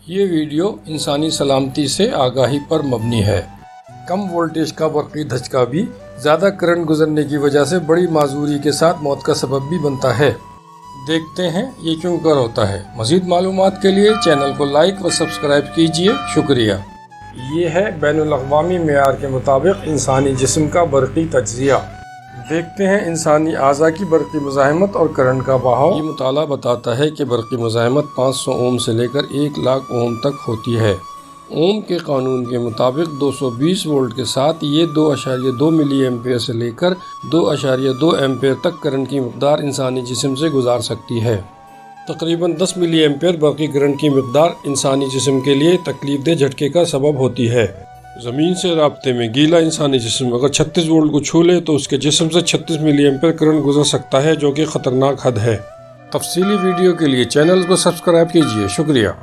ये वीडियो इंसानी सलामती से आगाही पर मबनी है। कम वोल्टेज का बरक़ी धचका भी ज़्यादा करंट गुजरने की वजह से बड़ी माजूरी के साथ मौत का सबब भी बनता है। देखते हैं ये क्यों कर होता है। मज़ीद मालूमात के लिए चैनल को लाइक व सब्सक्राइब कीजिए। शुक्रिया। ये है बैनुल अक़वामी मेयार के मुताबिक इंसानी जिस्म का बरक़ी तज्ज़िया। देखते हैं इंसानी आज़ा की बरक़ी मुज़ाहमत और करंट का बहाव। ये मुताला बताता है कि बरक़ी मुज़ाहमत 500 ओम से लेकर 1 लाख ओम तक होती है। ओम के कानून के मुताबिक 220 वोल्ट के साथ ये 2.2 मिली एम्पेयर से लेकर 2.2 एम्पेयर तक करंट की मकदार इंसानी जिस्म से गुजार सकती है। तकरीबन 10 मिली एम्पेयर बरक़ी करंट की मकदार इंसानी जिस्म के लिए तकलीफदेह झटके का सबब होती है। ज़मीन से राब्ते में गीला इंसानी जिस्म अगर 36 वोल्ट को छू ले तो उसके जिस्म से 36 मिली एम्पेयर करंट गुजर सकता है, जो कि ख़तरनाक हद है। तफसीली वीडियो के लिए चैनल को सब्सक्राइब कीजिए। शुक्रिया।